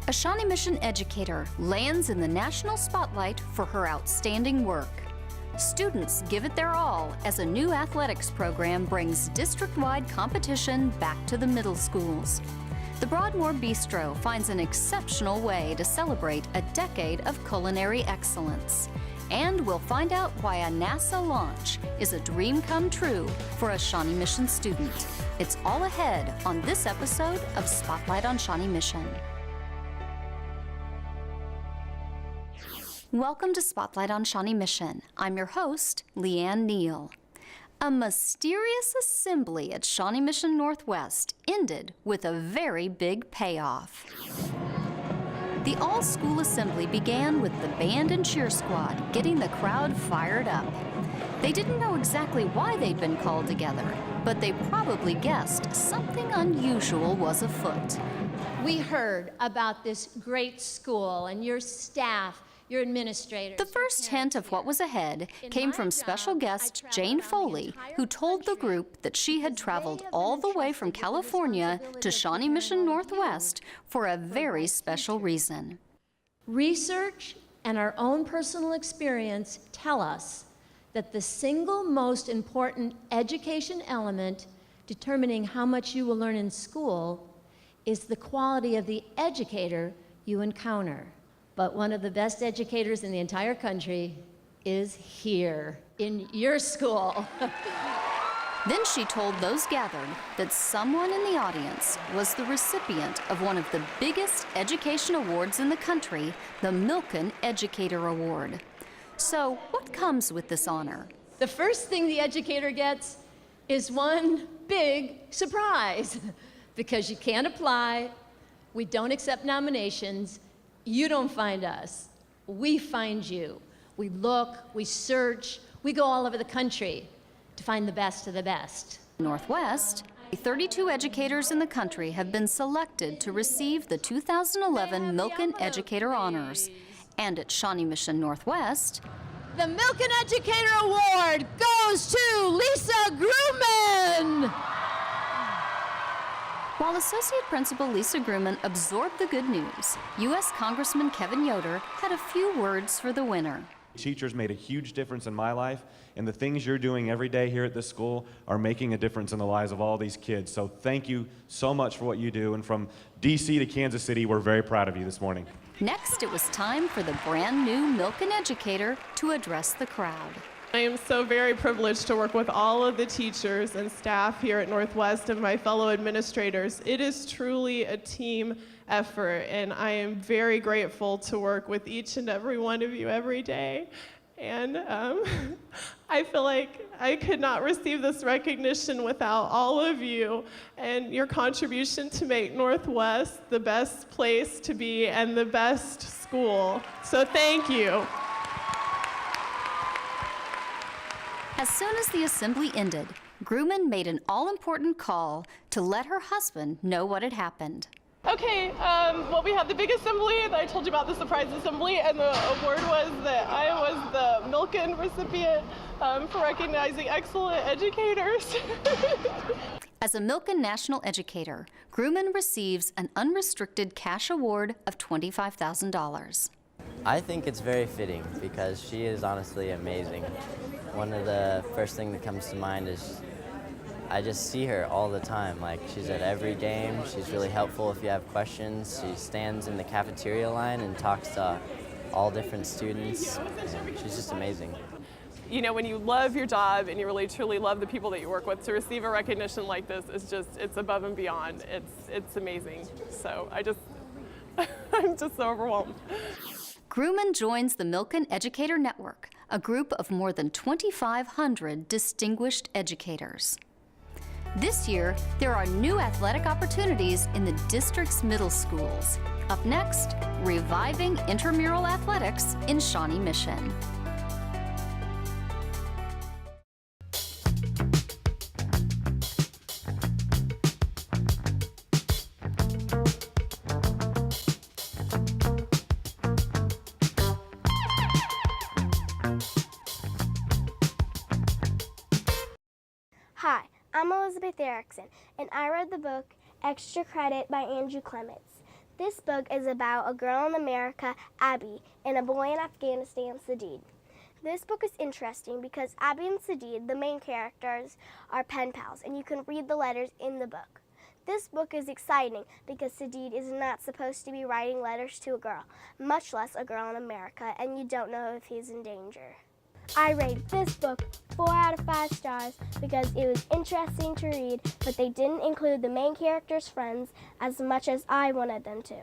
A Shawnee Mission educator lands in the national spotlight for her outstanding work. Students give it their all as a new athletics program brings district-wide competition back to the middle schools. The Broadmoor Bistro finds an exceptional way to celebrate a decade of culinary excellence. And we'll find out why a NASA launch is a dream come true for a Shawnee Mission student. It's all ahead on this episode of Spotlight on Shawnee Mission. Welcome to Spotlight on Shawnee Mission. I'm your host, Leigh Anne Neal. A mysterious assembly at Shawnee Mission Northwest ended with a very big payoff. The all-school assembly began with the band and cheer squad getting the crowd fired up. They didn't know exactly why they'd been called together, but they probably guessed something unusual was afoot. We heard about this great school and your staff, your administrators. The first hint of what was ahead came from special guest Jane Foley, who told the group that she had traveled all the way from California to Shawnee Mission Northwest for a very special reason. Research and our own personal experience tell us that the single most important education element determining how much you will learn in school is the quality of the educator you encounter. But one of the best educators in the entire country is here, in your school. Then she told those gathered that someone in the audience was the recipient of one of the biggest education awards in the country, the Milkin Educator Award. So what comes with this honor? The first thing the educator gets is one big surprise. Because you can't apply, we don't accept nominations, you don't find us, we find you. We look, we search, we go all over the country to find the best of the best. Northwest, 32 educators in the country have been selected to receive the 2011 Milkin Educator Honors. And at Shawnee Mission Northwest, the Milkin Educator Award goes to Lisa Gruman! While Associate Principal Lisa Gruman absorbed the good news, U.S. Congressman Kevin Yoder had a few words for the winner. Teachers made a huge difference in my life, and the things you're doing every day here at this school are making a difference in the lives of all these kids. So thank you so much for what you do, and from D.C. to Kansas City, we're very proud of you this morning. Next, it was time for the brand new Milkin educator to address the crowd. I am so very privileged to work with all of the teachers and staff here at Northwest and my fellow administrators. It is truly a team effort, and I am very grateful to work with each and every one of you every day. And I feel like I could not receive this recognition without all of you and your contribution to make Northwest the best place to be and the best school. So thank you. As soon as the assembly ended, Gruman made an all-important call to let her husband know what had happened. Okay, well, we had the big assembly that I told you about, the surprise assembly, and the award was that I was the Milkin recipient for recognizing excellent educators. As a Milkin National Educator, Gruman receives an unrestricted cash award of $25,000. I think it's very fitting because she is honestly amazing. One of the first things that comes to mind is I just see her all the time. Like, she's at every game. She's really helpful if you have questions. She stands in the cafeteria line and talks to all different students. She's just amazing. You know, when you love your job and you really truly love the people that you work with, to receive a recognition like this is just, it's above and beyond. It's amazing. So I'm just so overwhelmed. Gruman joins the Milkin Educator Network, a group of more than 2,500 distinguished educators. This year, there are new athletic opportunities in the district's middle schools. Up next, reviving intramural athletics in Shawnee Mission. I'm Elizabeth Erickson, and I read the book Extra Credit by Andrew Clements. This book is about a girl in America, Abby, and a boy in Afghanistan, Sadid. This book is interesting because Abby and Sadid, the main characters, are pen pals, and you can read the letters in the book. This book is exciting because Sadid is not supposed to be writing letters to a girl, much less a girl in America, and you don't know if he's in danger. I rate this book 4 out of 5 stars because it was interesting to read, but they didn't include the main character's friends as much as I wanted them to.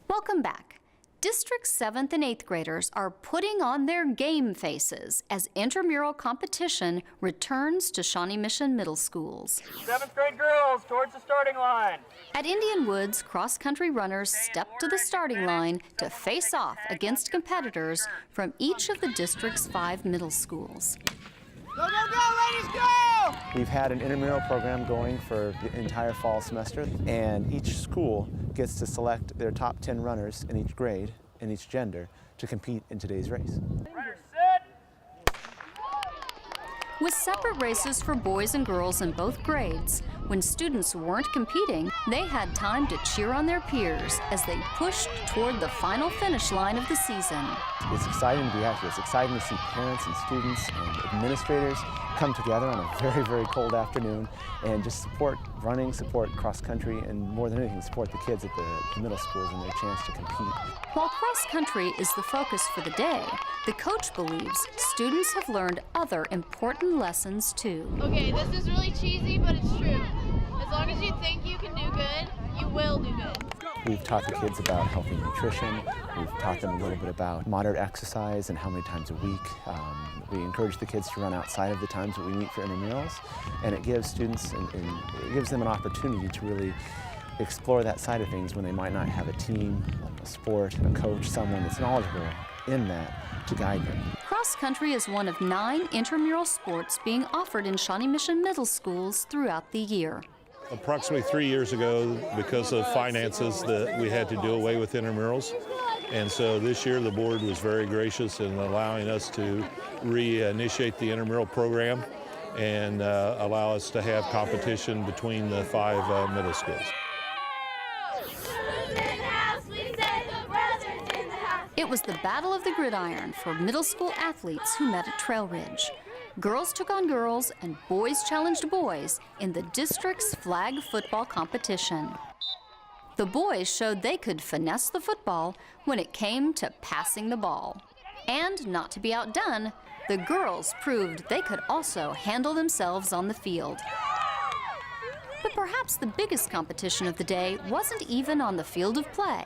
Welcome back. District's 7th and 8th graders are putting on their game faces as intramural competition returns to Shawnee Mission Middle Schools. 7th grade girls towards the starting line. At Indian Woods, cross-country runners step to the starting line to face off against competitors from each of the district's 5 middle schools. Go, go, go, ladies, go! We've had an intramural program going for the entire fall semester, and each school gets to select their top 10 runners in each grade and each gender to compete in today's race. Runner, sit! With separate races for boys and girls in both grades, when students weren't competing, they had time to cheer on their peers as they pushed toward the final finish line of the season. It's exciting to be out here. It's exciting to see parents and students and administrators come together on a very, very cold afternoon and just support running, support cross-country, and more than anything, support the kids at the middle schools and their chance to compete. While cross-country is the focus for the day, the coach believes students have learned other important lessons too. Okay, this is really cheesy, but it's true. As long as you think you can do good, you will do good. We've taught the kids about healthy nutrition. We've taught them a little bit about moderate exercise and how many times a week. We encourage the kids to run outside of the times that we meet for intramurals, and it gives students and it gives them an opportunity to really explore that side of things when they might not have a team, a sport, a coach, someone that's knowledgeable in that to guide them. Cross country is one of 9 intramural sports being offered in Shawnee Mission Middle Schools throughout the year. Approximately 3 years ago, because of finances, that we had to do away with intramurals. And so this year the board was very gracious in allowing us to reinitiate the intramural program and allow us to have competition between the 5 middle schools. It was the Battle of the Gridiron for middle school athletes who met at Trail Ridge. Girls took on girls and boys challenged boys in the district's flag football competition. The boys showed they could finesse the football when it came to passing the ball. And not to be outdone, the girls proved they could also handle themselves on the field. But perhaps the biggest competition of the day wasn't even on the field of play,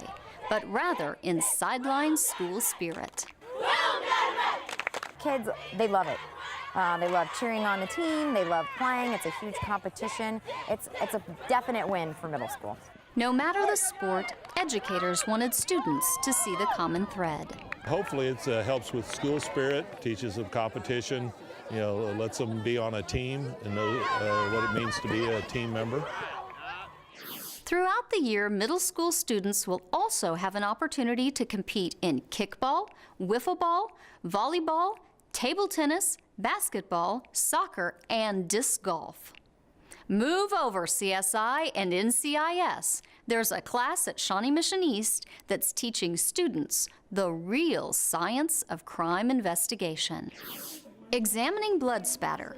but rather in sideline school spirit. Kids, they love it. They love cheering on the team, they love playing, it's a huge competition. It's a definite win for middle school. No matter the sport, educators wanted students to see the common thread. Hopefully it helps with school spirit, teaches them competition, lets them be on a team and know what it means to be a team member. Throughout the year, middle school students will also have an opportunity to compete in kickball, wiffle ball, volleyball, table tennis, basketball, soccer, and disc golf. Move over, CSI and NCIS. There's a class at Shawnee Mission East that's teaching students the real science of crime investigation. Examining blood spatter.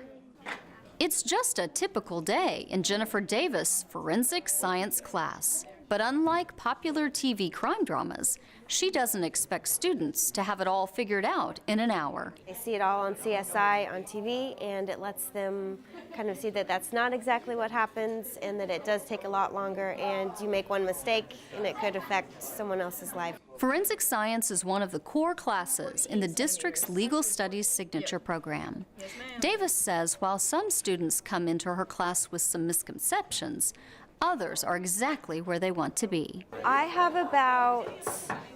It's just a typical day in Jennifer Davis' forensic science class. But unlike popular TV crime dramas, she doesn't expect students to have it all figured out in an hour. They see it all on CSI on TV, and it lets them kind of see that that's not exactly what happens and that it does take a lot longer, and you make one mistake and it could affect someone else's life. Forensic science is one of the core classes in the district's legal studies signature program. Davis says while some students come into her class with some misconceptions, others are exactly where they want to be. I have about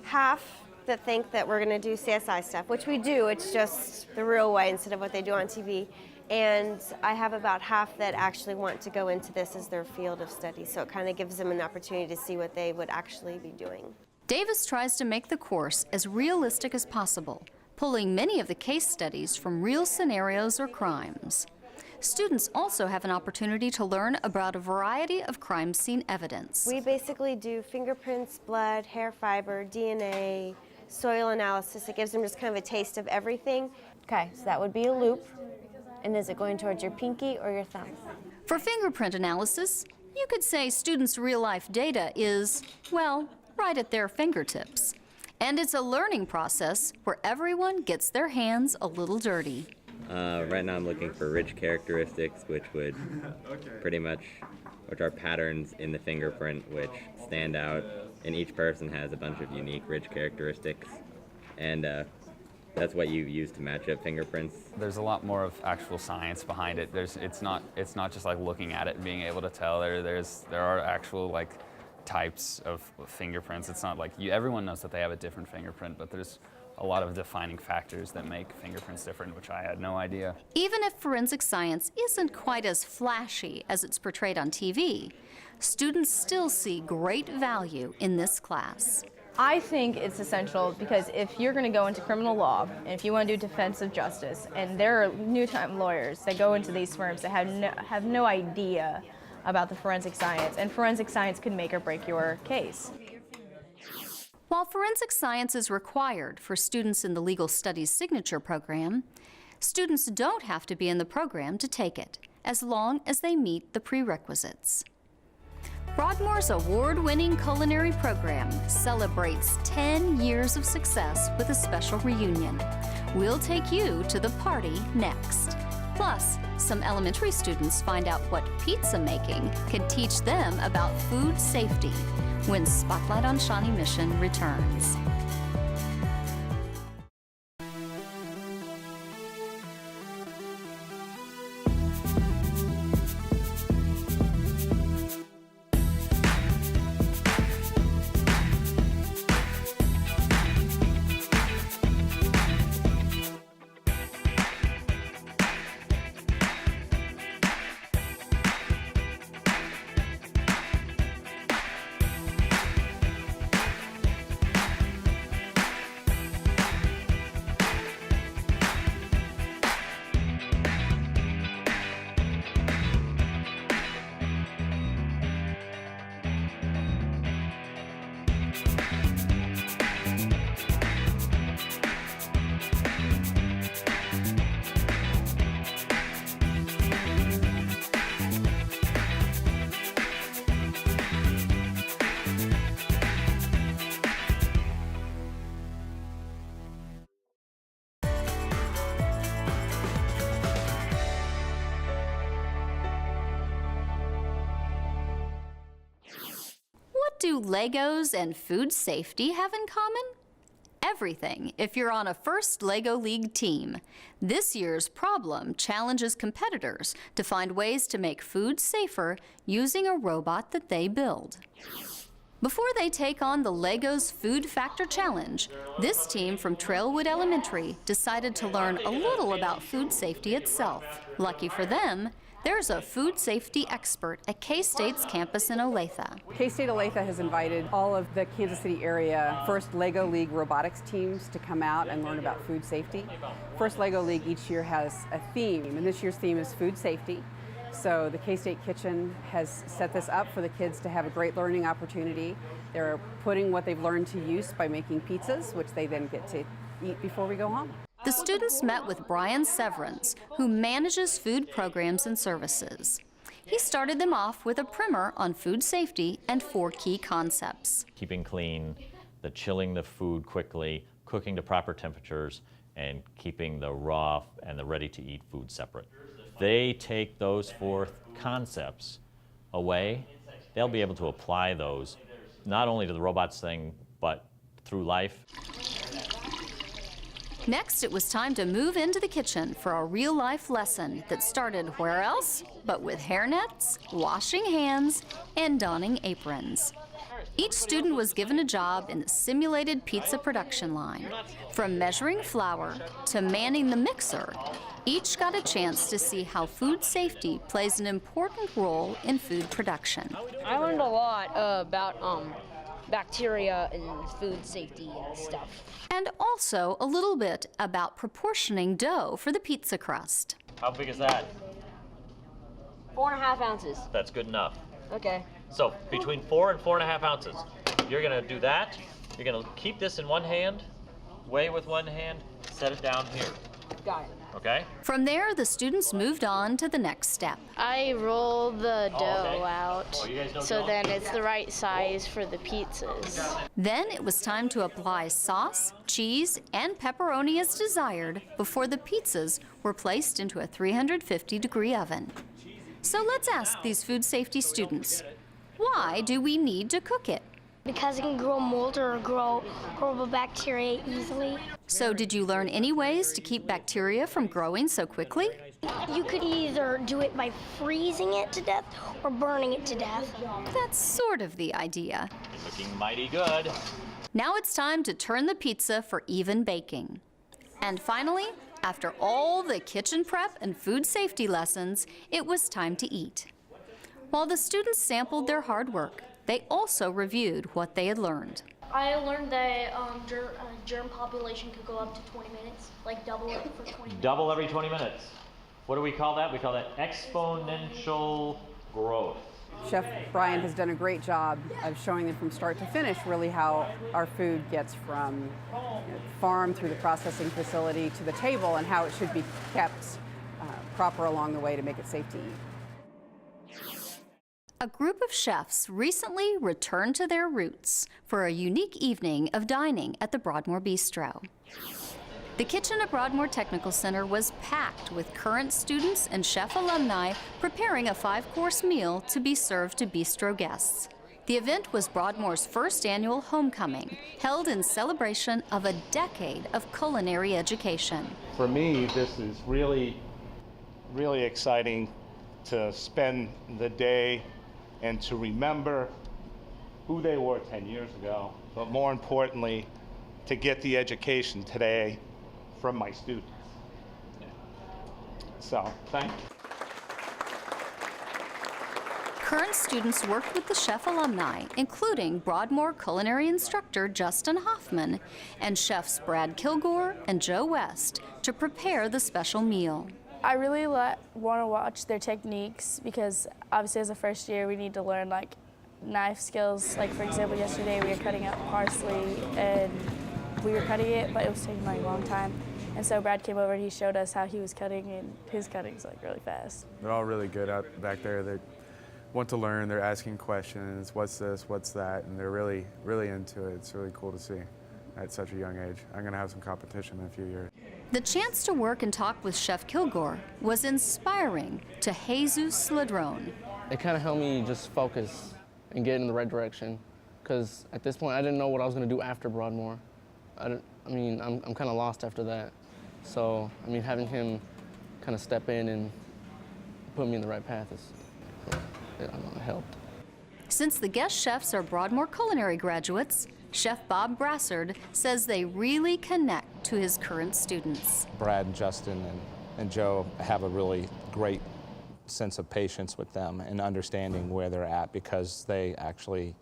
half that think that we're going to do CSI stuff, which we do. It's just the real way instead of what they do on TV. And I have about half that actually want to go into this as their field of study. So it kind of gives them an opportunity to see what they would actually be doing. Davis tries to make the course as realistic as possible, pulling many of the case studies from real scenarios or crimes. Students also have an opportunity to learn about a variety of crime scene evidence. We basically do fingerprints, blood, hair fiber, DNA, soil analysis. It gives them just kind of a taste of everything. Okay, so that would be a loop. And is it going towards your pinky or your thumb? For fingerprint analysis, you could say students' real-life data is, well, right at their fingertips. And it's a learning process where everyone gets their hands a little dirty. Right now I'm looking for ridge characteristics, which would which are patterns in the fingerprint which stand out, and each person has a bunch of unique ridge characteristics, and that's what you use to match up fingerprints. There's a lot more of actual science behind it. It's not just like looking at it and being able to tell. There are actual like types of fingerprints. It's not like everyone knows that they have a different fingerprint, but there's a lot of defining factors that make fingerprints different, which I had no idea. Even if forensic science isn't quite as flashy as it's portrayed on TV, students still see great value in this class. I think it's essential because if you're going to go into criminal law, and if you want to do defensive justice, and there are new-time lawyers that go into these firms that have no idea about the forensic science, and forensic science could make or break your case. While forensic science is required for students in the Legal Studies Signature Program, students don't have to be in the program to take it, as long as they meet the prerequisites. Broadmoor's award-winning culinary program celebrates 10 years of success with a special reunion. We'll take you to the party next. Plus, some elementary students find out what pizza making can teach them about food safety when Spotlight on Shawnee Mission returns. What do Legos and food safety have in common? Everything, if you're on a First Lego League team. This year's problem challenges competitors to find ways to make food safer using a robot that they build. Before they take on the Legos Food Factor Challenge, this team from Trailwood Elementary decided to learn a little about food safety itself. Lucky for them, there's a food safety expert at K-State's campus in Olathe. K-State Olathe has invited all of the Kansas City area First Lego League robotics teams to come out and learn about food safety. First Lego League each year has a theme, and this year's theme is food safety. So the K-State Kitchen has set this up for the kids to have a great learning opportunity. They're putting what they've learned to use by making pizzas, which they then get to eat before we go home. The students met with Brian Severance, who manages food programs and services. He started them off with a primer on food safety and 4 key concepts. Keeping clean, the chilling the food quickly, cooking to proper temperatures, and keeping the raw and the ready-to-eat food separate. They take those 4 concepts away, they'll be able to apply those not only to the robots thing, but through life. Next, it was time to move into the kitchen for a real-life lesson that started where else but with hairnets, washing hands, and donning aprons. Each student was given a job in the simulated pizza production line. From measuring flour to manning the mixer, each got a chance to see how food safety plays an important role in food production. I learned a lot about bacteria and food safety and stuff. And also a little bit about proportioning dough for the pizza crust. How big is that? 4.5 ounces. That's good enough. Okay. So between 4 and 4.5 ounces. You're gonna do that. You're gonna keep this in one hand, weigh with one hand, set it down here. Got it. Okay? From there, the students moved on to the next step. I roll the dough out Oh, you guys know so dough? then it's the right size for the pizzas. Then it was time to apply sauce, cheese, and pepperoni as desired before the pizzas were placed into a 350-degree oven. So let's ask these food safety students, why do we need to cook it? Because it can grow mold or grow horrible bacteria easily. So did you learn any ways to keep bacteria from growing so quickly? You could either do it by freezing it to death or burning it to death. That's sort of the idea. You're looking mighty good. Now it's time to turn the pizza for even baking. And finally, after all the kitchen prep and food safety lessons, it was time to eat. While the students sampled their hard work, they also reviewed what they had learned. I learned that germ population could go up to 20 minutes, like double it for 20 minutes. Double every 20 minutes. What do we call that? We call that exponential growth. Chef Brian has done a great job of showing them from start to finish really how our food gets from farm through the processing facility to the table and how it should be kept proper along the way to make it safe to eat. A group of chefs recently returned to their roots for a unique evening of dining at the Broadmoor Bistro. The kitchen at Broadmoor Technical Center was packed with current students and chef alumni preparing a 5-course meal to be served to bistro guests. The event was Broadmoor's first annual homecoming, held in celebration of a decade of culinary education. For me, this is really, really exciting to spend the day and to remember who they were 10 years ago, but more importantly, to get the education today from my students. So, thank you. Current students worked with the chef alumni, including Broadmoor culinary instructor Justin Hoffman and chefs Brad Kilgore and Joe West to prepare the special meal. I really want to watch their techniques because obviously as a first year we need to learn like knife skills. Like for example, yesterday we were cutting up parsley and we were cutting it, but it was taking like a long time. And so Brad came over and he showed us how he was cutting, and his cutting's like really fast. They're all really good out back there. They want to learn, they're asking questions, what's this, what's that, and they're really, really into it. It's really cool to see at such a young age. I'm gonna have some competition in a few years. The chance to work and talk with Chef Kilgore was inspiring to Jesus Ladrone. It kind of helped me just focus and get in the right direction, because at this point I didn't know what I was going to do after Broadmoor. I'm kind of lost after that. So, having him kind of step in and put me in the right path it helped. Since the guest chefs are Broadmoor culinary graduates, Chef Bob Brassard says they really connect to his current students. Brad and Justin and Joe have a really great sense of patience with them and understanding where they're at, because they actually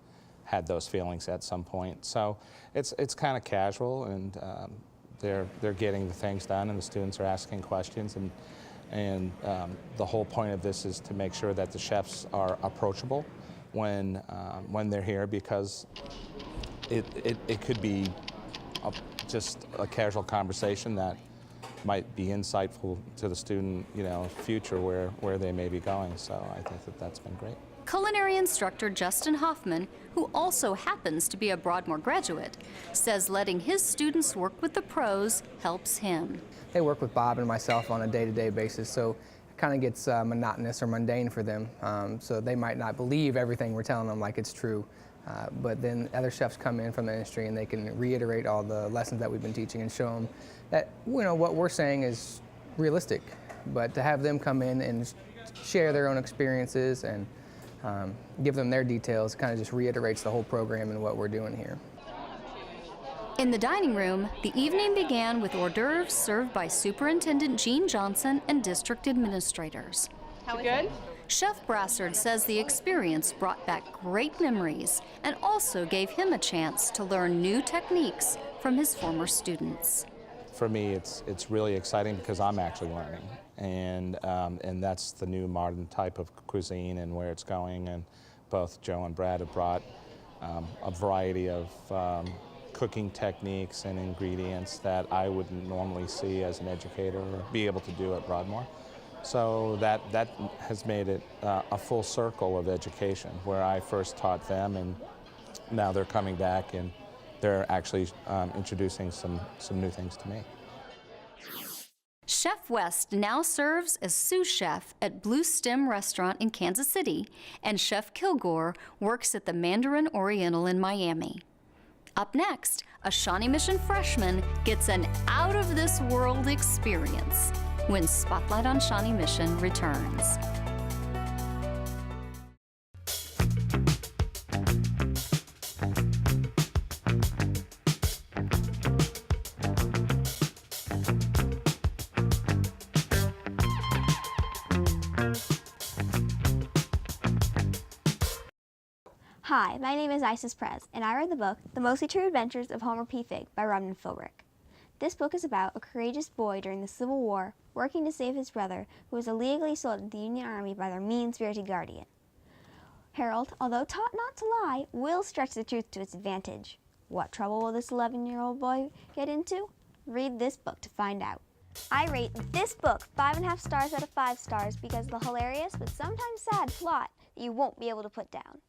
had those feelings at some point. So it's kind of casual, and they're getting the things done, and the students are asking questions, and the whole point of this is to make sure that the chefs are approachable when they're here, because it could be just a casual conversation that might be insightful to the student, future where they may be going. So I think that's been great. Culinary instructor Justin Hoffman, who also happens to be a Broadmoor graduate, says letting his students work with the pros helps him. They work with Bob and myself on a day-to-day basis, so it kind of gets monotonous or mundane for them. So they might not believe everything we're telling them like it's true. But then other chefs come in from the industry and they can reiterate all the lessons that we've been teaching and show them that what we're saying is realistic. But to have them come in and share their own experiences and give them their details kind of just reiterates the whole program and what we're doing here. In the dining room, the evening began with hors d'oeuvres served by Superintendent Gene Johnson and district administrators. How good? Chef Brassard says the experience brought back great memories and also gave him a chance to learn new techniques from his former students. For me, it's really exciting because I'm actually learning, and that's the new modern type of cuisine and where it's going. And both Joe and Brad have brought a variety of cooking techniques and ingredients that I wouldn't normally see as an educator or be able to do at Broadmoor. So that has made it a full circle of education, where I first taught them, and now they're coming back and they're actually introducing some new things to me. Chef West now serves as sous chef at Blue Stem Restaurant in Kansas City, and Chef Kilgore works at the Mandarin Oriental in Miami. Up next, a Shawnee Mission freshman gets an out-of-this-world experience when Spotlight on Shawnee Mission returns. Hi, my name is Isis Prez, and I read the book The Mostly True Adventures of Homer P. Fig by Robin Philbrick. This book is about a courageous boy during the Civil War working to save his brother, who was illegally sold to the Union Army by their mean-spirited guardian. Harold, although taught not to lie, will stretch the truth to its advantage. What trouble will this 11-year-old boy get into? Read this book to find out. I rate this book 5.5 stars out of 5 stars because of the hilarious but sometimes sad plot that you won't be able to put down.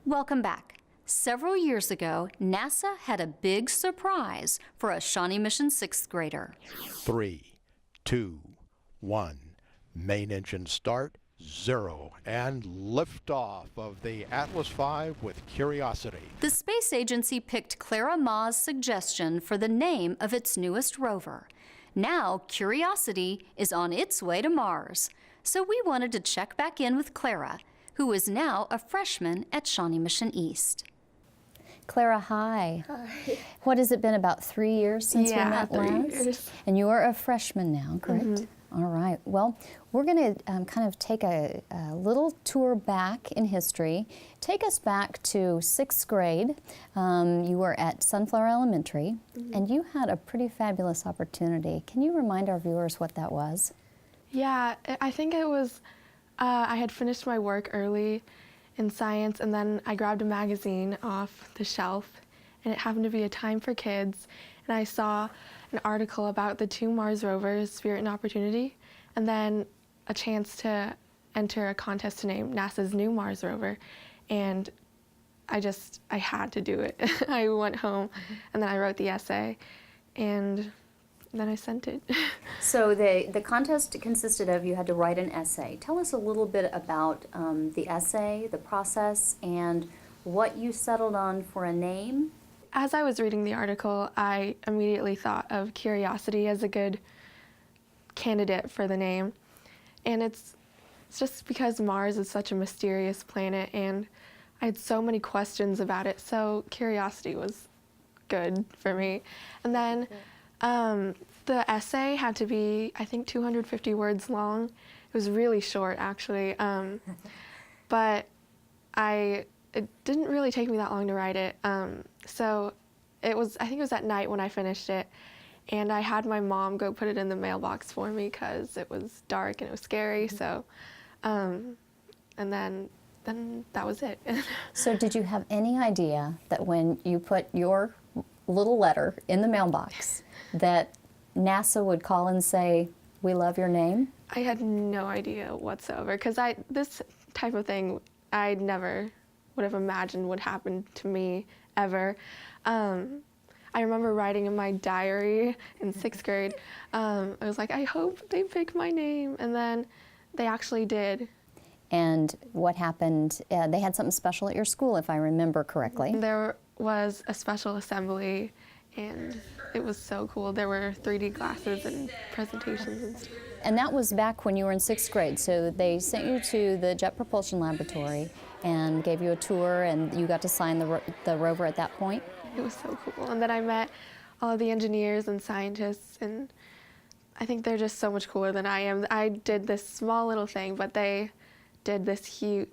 Welcome back. Several years ago, NASA had a big surprise for a Shawnee Mission 6th grader. 3, 2, 1, main engine start, 0, and liftoff of the Atlas V with Curiosity. The space agency picked Clara Ma's suggestion for the name of its newest rover. Now, Curiosity is on its way to Mars. So we wanted to check back in with Clara, who is now a freshman at Shawnee Mission East. Clara, hi. Hi. What has it been, about 3 years since we met 3 last? years. And you are a freshman now, correct? Mm-hmm. All right. Well, we're going to kind of take a little tour back in history. Take us back to 6th grade. You were at Sunflower Elementary, and you had a pretty fabulous opportunity. Can you remind our viewers what that was? Yeah, I think it was, I had finished my work early in science, and then I grabbed a magazine off the shelf, and it happened to be a Time for Kids, and I saw an article about the 2 Mars rovers, Spirit and Opportunity, and then a chance to enter a contest to name NASA's new Mars rover, and I had to do it. I went home, and then I wrote the essay, and then I sent it. So the contest consisted of, you had to write an essay. Tell us a little bit about the essay, the process, and what you settled on for a name. As I was reading the article, I immediately thought of Curiosity as a good candidate for the name. And it's just because Mars is such a mysterious planet, and I had so many questions about it, so Curiosity was good for me. And then the essay had to be, I think, 250 words long. It was really short, actually. But it didn't really take me that long to write it. So I think it was at night when I finished it, and I had my mom go put it in the mailbox for me because it was dark and it was scary. So, and then that was it. So did you have any idea that when you put your little letter in the mailbox that NASA would call and say, "We love your name"? I had no idea whatsoever, because this type of thing I never would have imagined would happen to me ever. I remember writing in my diary in 6th grade, I was like, I hope they pick my name, and then they actually did. And what happened? They had something special at your school, if I remember correctly. There was a special assembly, and it was so cool. There were 3D glasses and presentations and stuff. And that was back when you were in 6th grade, so they sent you to the Jet Propulsion Laboratory, and gave you a tour, and you got to sign the rover at that point? It was so cool. And then I met all of the engineers and scientists, and I think they're just so much cooler than I am. I did this small little thing, but they did this huge,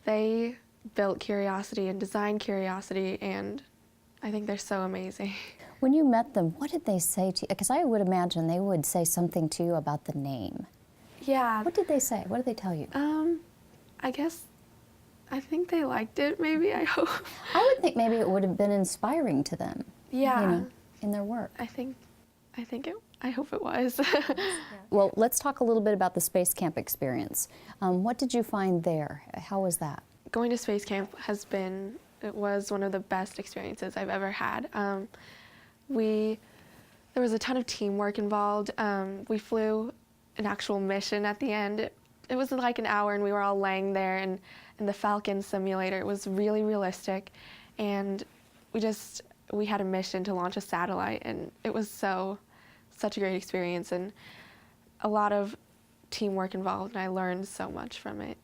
they built Curiosity and designed Curiosity, and I think they're so amazing. When you met them, what did they say to you? Because I would imagine they would say something to you about the name. Yeah. What did they say? What did they tell you? I think they liked it, maybe, I hope. I would think maybe it would have been inspiring to them. Yeah. You know, in their work. I hope it was. Well, let's talk a little bit about the space camp experience. What did you find there? How was that? Going to space camp it was one of the best experiences I've ever had. There was a ton of teamwork involved. We flew an actual mission at the end. It was like an hour, and we were all laying there in the Falcon simulator. It was really realistic, and we had a mission to launch a satellite, and it was such a great experience, and a lot of teamwork involved, and I learned so much from it.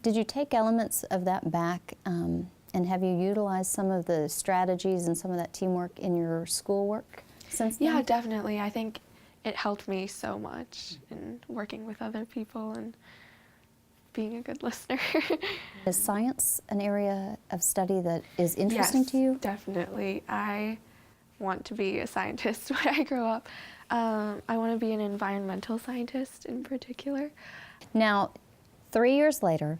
Did you take elements of that back, and have you utilized some of the strategies and some of that teamwork in your schoolwork since then? Yeah, definitely. I think it helped me so much in working with other people and being a good listener. Is science an area of study that is interesting to you? Yes, definitely. I want to be a scientist when I grow up. I want to be an environmental scientist in particular. Now, 3 years later,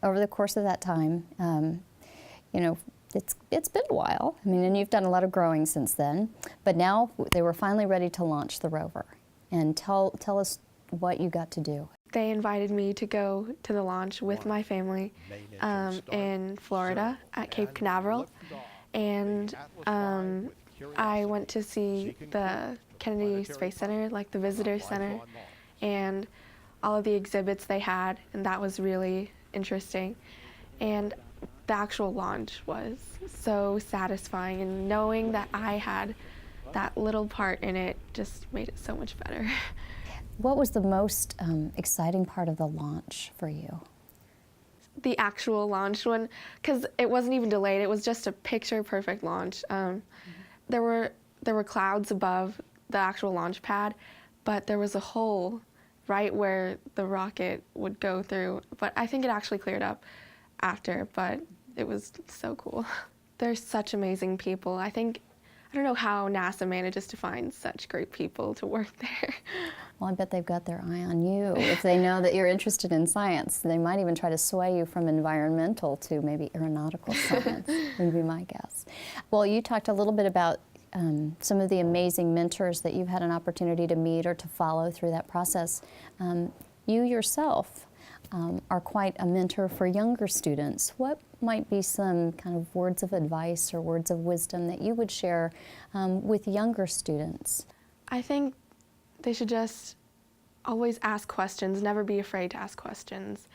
over the course of that time, you know, it's been a while. I mean, and you've done a lot of growing since then. But now they were finally ready to launch the rover. And tell us what you got to do. They invited me to go to the launch with my family in Florida at Cape Canaveral. And I went to see the Kennedy Space Center, like the visitor center, and all of the exhibits they had, and that was really interesting. And the actual launch was so satisfying, and knowing that I had that little part in it just made it so much better. What was the most exciting part of the launch for you? The actual launch one, because it wasn't even delayed. It was just a picture-perfect launch. There were clouds above the actual launch pad, but there was a hole right where the rocket would go through. But I think it actually cleared up after, but it was so cool. They're such amazing people. I don't know how NASA manages to find such great people to work there. Well, I bet they've got their eye on you. If they know that you're interested in science, they might even try to sway you from environmental to maybe aeronautical science, would be my guess. Well, you talked a little bit about some of the amazing mentors that you've had an opportunity to meet or to follow through that process. You yourself are quite a mentor for younger students. What might be some kind of words of advice or words of wisdom that you would share with younger students? I think they should just always ask questions, never be afraid to ask questions,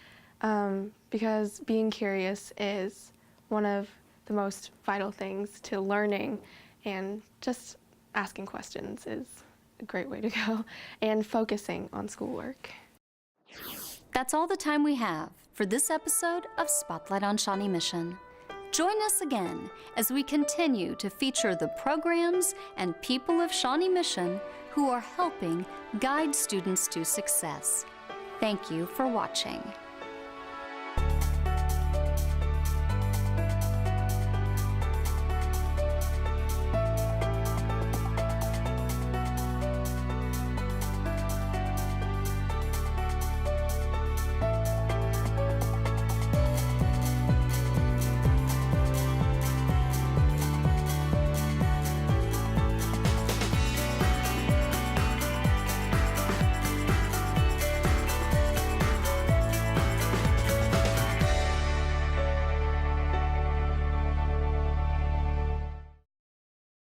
because being curious is one of the most vital things to learning, and just asking questions is a great way to go, and focusing on schoolwork. That's all the time we have for this episode of Spotlight on Shawnee Mission. Join us again as we continue to feature the programs and people of Shawnee Mission who are helping guide students to success. Thank you for watching.